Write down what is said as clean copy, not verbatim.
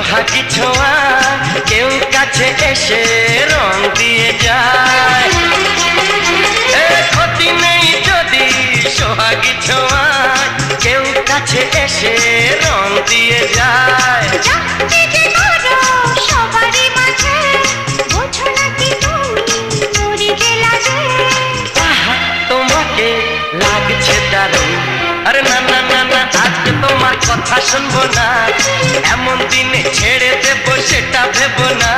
সোহাগী ছোঁয়া কেউ কাছে এসে রং দিয়ে যায়। ক্ষতি নেই যদি সোহাগী ছোঁয়া কেউ কাছে এসে রং দিয়ে যায়। তোমাকে লাগছে দারুণ, আরে না না না না আজকে তোমার কথা শুনবো না, এমন দিনে ছেড়ে দেবো সেটা ভেবো না।